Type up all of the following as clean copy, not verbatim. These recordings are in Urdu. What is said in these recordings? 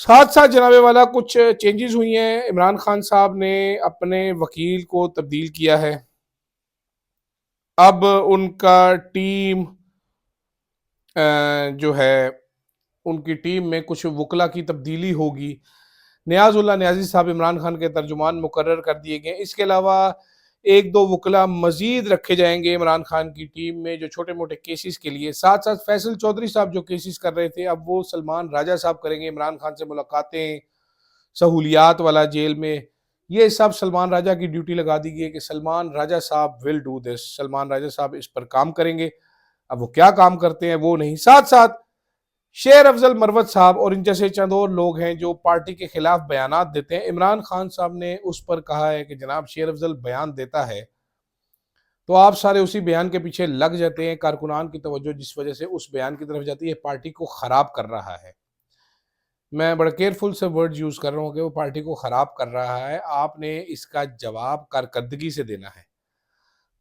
ساتھ ساتھ جناب والا کچھ چینجز ہوئی ہیں. عمران خان صاحب نے اپنے وکیل کو تبدیل کیا ہے. اب ان کا ٹیم جو ہے ان کی ٹیم میں کچھ وکلا کی تبدیلی ہوگی. نیاز اللہ نیازی صاحب عمران خان کے ترجمان مقرر کر دیے گئے. اس کے علاوہ ایک دو وکلا مزید رکھے جائیں گے عمران خان کی ٹیم میں جو چھوٹے موٹے کیسز کے لیے. ساتھ ساتھ فیصل چودھری صاحب جو کیسز کر رہے تھے اب وہ سلمان راجہ صاحب کریں گے. عمران خان سے ملاقاتیں، سہولیات والا جیل میں، یہ سب سلمان راجہ کی ڈیوٹی لگا دی گئی ہے کہ سلمان راجہ صاحب ول ڈو دس. سلمان راجہ صاحب اس پر کام کریں گے. اب وہ کیا کام کرتے ہیں وہ نہیں. ساتھ ساتھ شیر افضل مروت صاحب اور ان جیسے چند اور لوگ ہیں جو پارٹی کے خلاف بیانات دیتے ہیں. عمران خان صاحب نے اس پر کہا ہے کہ جناب شیر افضل بیان دیتا ہے تو آپ سارے اسی بیان کے پیچھے لگ جاتے ہیں. کارکنان کی توجہ جس وجہ سے اس بیان کی طرف جاتی ہے پارٹی کو خراب کر رہا ہے. میں بڑا کیئرفل سے ورڈ یوز کر رہا ہوں کہ وہ پارٹی کو خراب کر رہا ہے. آپ نے اس کا جواب کارکردگی سے دینا ہے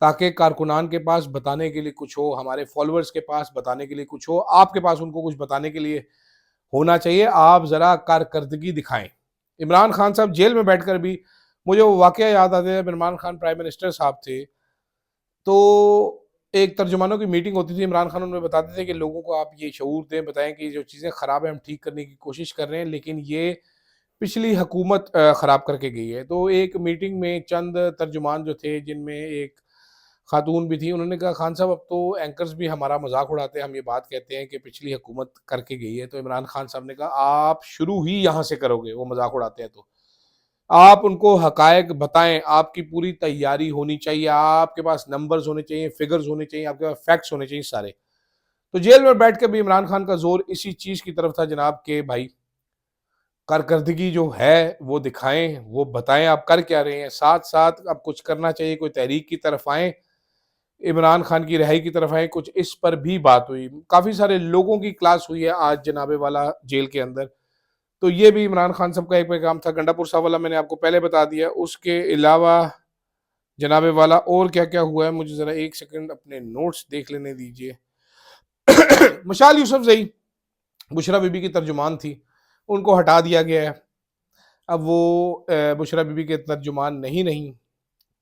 تاکہ کارکنان کے پاس بتانے کے لیے کچھ ہو، ہمارے فالوورز کے پاس بتانے کے لیے کچھ ہو، آپ کے پاس ان کو کچھ بتانے کے لیے ہونا چاہیے. آپ ذرا کارکردگی دکھائیں. عمران خان صاحب جیل میں بیٹھ کر بھی مجھے وہ واقعہ یاد آتے ہیں. عمران خان پرائم منسٹر صاحب تھے تو ایک ترجمانوں کی میٹنگ ہوتی تھی. عمران خان ان میں بتاتے تھے کہ لوگوں کو آپ یہ شعور دیں، بتائیں کہ جو چیزیں خراب ہیں ہم ٹھیک کرنے کی کوشش کر رہے ہیں لیکن یہ پچھلی حکومت خراب کر کے گئی ہے. تو ایک میٹنگ میں چند ترجمان جو تھے جن میں ایک خاتون بھی تھی انہوں نے کہا خان صاحب اب تو اینکرز بھی ہمارا مذاق اڑاتے ہیں، ہم یہ بات کہتے ہیں کہ پچھلی حکومت کر کے گئی ہے. تو عمران خان صاحب نے کہا آپ شروع ہی یہاں سے کرو گے، وہ مذاق اڑاتے ہیں تو آپ ان کو حقائق بتائیں. آپ کی پوری تیاری ہونی چاہیے، آپ کے پاس نمبرز ہونے چاہیے، فگرز ہونے چاہیے، آپ کے پاس فیکٹس ہونے چاہیے سارے. تو جیل میں بیٹھ کے بھی عمران خان کا زور اسی چیز کی طرف تھا جناب کہ بھائی کارکردگی جو ہے وہ دکھائیں، وہ بتائیں آپ کر کیا رہے ہیں. ساتھ ساتھ اب کچھ کرنا چاہیے، کوئی تحریک کی طرف آئیں، عمران خان کی رہائی کی طرف آئیں. کچھ اس پر بھی بات ہوئی. کافی سارے لوگوں کی کلاس ہوئی ہے آج جناب والا جیل کے اندر. تو یہ بھی عمران خان صاحب کا ایک پیغام تھا. گنڈا پور صاحب والا میں نے آپ کو پہلے بتا دیا. اس کے علاوہ جناب والا اور کیا کیا ہوا ہے مجھے ذرا ایک سیکنڈ اپنے نوٹس دیکھ لینے دیجئے. مشال یوسف زئی بشرا بی بی کی ترجمان تھی، ان کو ہٹا دیا گیا ہے. اب وہ بشرا بی بی کے ترجمان نہیں.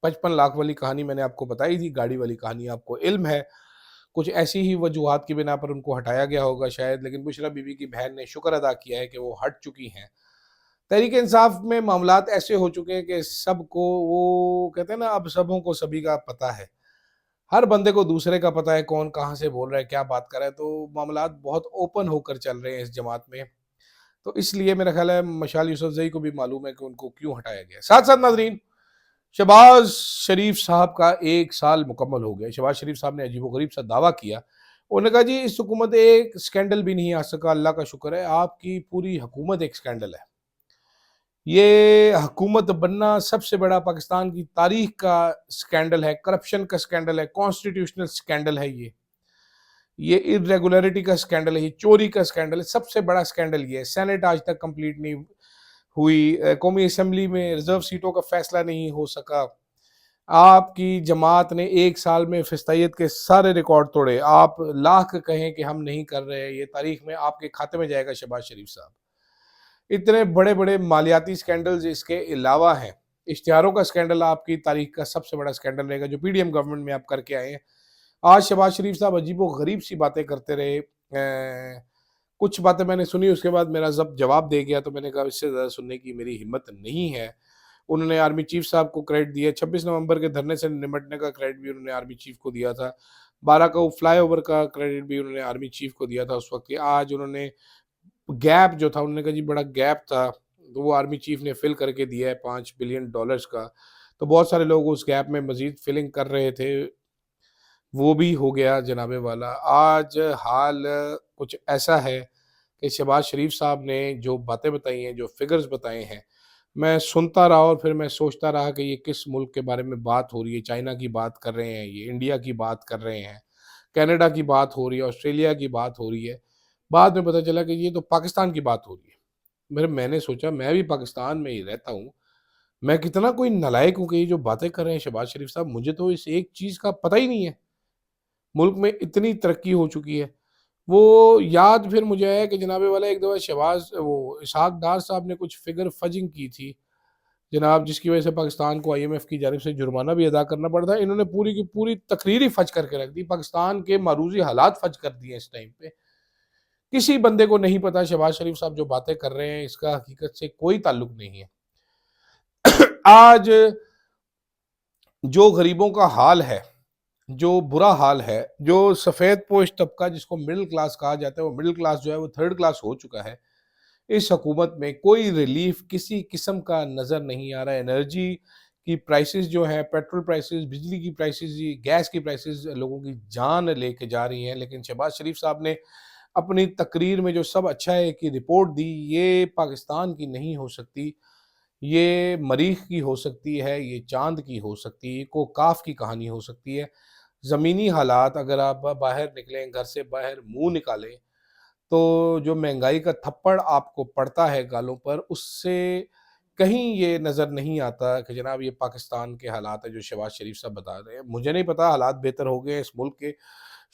55 لاکھ والی کہانی میں نے آپ کو بتائی تھی، گاڑی والی کہانی آپ کو علم ہے. کچھ ایسی ہی وجوہات کی بنا پر ان کو ہٹایا گیا ہوگا شاید، لیکن بشرا بی بی کی بہن نے شکر ادا کیا ہے کہ وہ ہٹ چکی ہیں. تحریک انصاف میں معاملات ایسے ہو چکے ہیں کہ سب کو وہ کہتے ہیں نا اب سبوں کو سبھی کا پتہ ہے. ہر بندے کو دوسرے کا پتہ ہے کون کہاں سے بول رہا ہے، کیا بات کر رہا ہے. تو معاملات بہت اوپن ہو کر چل رہے ہیں اس جماعت میں. تو اس لیے میرا خیال ہے مشال یوسف زئی کو بھی معلوم ہے کہ ان کو کیوں ہٹایا گیا. ساتھ ساتھ ناظرین شہباز شریف صاحب کا 1 سال مکمل ہو گیا. شہباز شریف صاحب نے عجیب و غریب سا دعویٰ کیا. انہوں نے کہا جی اس حکومت ایک سکینڈل بھی نہیں آ سکا، اللہ کا شکر ہے. آپ کی پوری حکومت ایک سکینڈل ہے. یہ حکومت بننا سب سے بڑا پاکستان کی تاریخ کا سکینڈل ہے، کرپشن کا سکینڈل ہے، کانسٹیٹیوشنل سکینڈل ہے. یہ ارریگولیرٹی کا سکینڈل ہے، یہ چوری کا سکینڈل ہے. سب سے بڑا سکینڈل یہ ہے. سینٹ آج تک کمپلیٹ نہیں ہوئی، قومی اسمبلی میں ریزرو سیٹوں کا فیصلہ نہیں ہو سکا. آپ کی جماعت نے 1 سال میں فستائیت کے سارے ریکارڈ توڑے. آپ لاکھ کہیں کہ ہم نہیں کر رہے، یہ تاریخ میں آپ کے کھاتے میں جائے گا شہباز شریف صاحب. اتنے بڑے بڑے مالیاتی سکینڈلز اس کے علاوہ ہیں. اشتہاروں کا سکینڈل آپ کی تاریخ کا سب سے بڑا سکینڈل رہے گا جو پی ڈی ایم گورنمنٹ میں آپ کر کے آئے ہیں. آج شہباز شریف صاحب عجیب و غریب سی باتیں کرتے رہے. کچھ باتیں میں نے سنی اس کے بعد میرا ضبط جواب دے گیا تو میں نے کہا اس سے زیادہ سننے کی میری ہمت نہیں ہے. انہوں نے آرمی چیف صاحب کو کریڈٹ دیا. 26 نومبر کے دھرنے سے نمٹنے کا کریڈٹ بھی انہوں نے آرمی چیف کو دیا تھا. 12 کو فلائی اوور کا کریڈٹ بھی انہوں نے آرمی چیف کو دیا تھا اس وقت. آج انہوں نے گیپ جو تھا انہوں نے کہا جی بڑا گیپ تھا تو وہ آرمی چیف نے فل کر کے دیا ہے $5 بلین کا. تو بہت سارے لوگ اس گیپ میں مزید فلنگ کر رہے تھے، وہ بھی ہو گیا جناب والا. آج حال کچھ ایسا ہے کہ شہباز شریف صاحب نے جو باتیں بتائی ہیں، جو فگرز بتائے ہیں، میں سنتا رہا اور پھر میں سوچتا رہا کہ یہ کس ملک کے بارے میں بات ہو رہی ہے. چائنا کی بات کر رہے ہیں، یہ انڈیا کی بات کر رہے ہیں، کینیڈا کی بات ہو رہی ہے، آسٹریلیا کی بات ہو رہی ہے. بعد میں پتہ چلا کہ یہ تو پاکستان کی بات ہو رہی ہے. میں نے سوچا میں بھی پاکستان میں ہی رہتا ہوں، میں کتنا کوئی نالائق ہوں کہ یہ جو باتیں کر رہے ہیں شہباز شریف صاحب، مجھے تو اس ایک چیز کا پتہ ہی نہیں ہے. ملک میں اتنی ترقی ہو چکی ہے، وہ یاد پھر مجھے ہے کہ جناب والا ایک دفعہ اسحاق ڈار صاحب نے کچھ فگر فجنگ کی تھی جناب، جس کی وجہ سے پاکستان کو IMF کی جانب سے جرمانہ بھی ادا کرنا پڑتا ہے. انہوں نے پوری کی پوری تقریر ہی فج کر کے رکھ دی، پاکستان کے معروضی حالات فج کر دیے اس ٹائم پہ. کسی بندے کو نہیں پتا شہباز شریف صاحب جو باتیں کر رہے ہیں اس کا حقیقت سے کوئی تعلق نہیں ہے. آج جو غریبوں کا حال ہے، جو برا حال ہے، جو سفید پوش طبقہ جس کو مڈل کلاس کہا جاتا ہے، وہ مڈل کلاس جو ہے وہ تھرڈ کلاس ہو چکا ہے. اس حکومت میں کوئی ریلیف کسی قسم کا نظر نہیں آ رہا ہے. انرجی کی پرائسز جو ہیں، پیٹرول پرائسز، بجلی کی پرائسز، گیس کی پرائسز لوگوں کی جان لے کے جا رہی ہیں. لیکن شہباز شریف صاحب نے اپنی تقریر میں جو سب اچھا ہے کہ رپورٹ دی، یہ پاکستان کی نہیں ہو سکتی، یہ مریخ کی ہو سکتی ہے، یہ چاند کی ہو سکتی ہے، کو کاف کی کہانی ہو سکتی ہے. زمینی حالات اگر آپ باہر نکلیں، گھر سے باہر منہ نکالیں، تو جو مہنگائی کا تھپڑ آپ کو پڑتا ہے گالوں پر، اس سے کہیں یہ نظر نہیں آتا کہ جناب یہ پاکستان کے حالات ہیں جو شہباز شریف صاحب بتا رہے ہیں. مجھے نہیں پتا حالات بہتر ہو گئے ہیں اس ملک کے،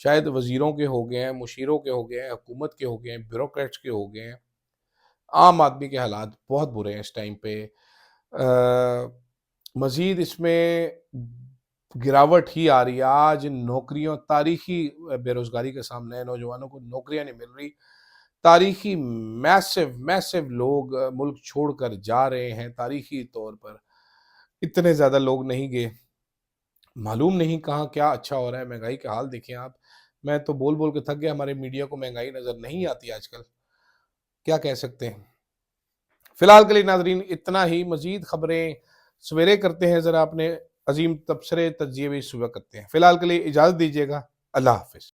شاید وزیروں کے ہو گئے ہیں، مشیروں کے ہو گئے ہیں، حکومت کے ہو گئے ہیں، بیوروکریٹس کے ہو گئے ہیں. عام آدمی کے حالات بہت برے ہیں اس ٹائم پہ. مزید اس میں گراوٹ ہی آ رہی ہے. آج نوکریوں، تاریخی بے روزگاری کے سامنے ہے، نوجوانوں کو نوکریاں نہیں مل رہی. تاریخی میسو لوگ ملک چھوڑ کر جا رہے ہیں. تاریخی طور پر اتنے زیادہ لوگ نہیں گئے. معلوم نہیں کہاں کیا اچھا ہو رہا ہے. مہنگائی کے حال دیکھیں آپ. میں تو بول بول کے تھک گیا. ہمارے میڈیا کو مہنگائی نظر نہیں آتی آج کل. کیا کہہ سکتے ہیں. فی الحال کے لیے ناظرین اتنا ہی. مزید خبریں سویرے کرتے ہیں، ذرا اپنے عظیم تبصرے تجزیے بھی صبح کرتے ہیں. فی الحال کے لیے اجازت دیجیے گا. اللہ حافظ.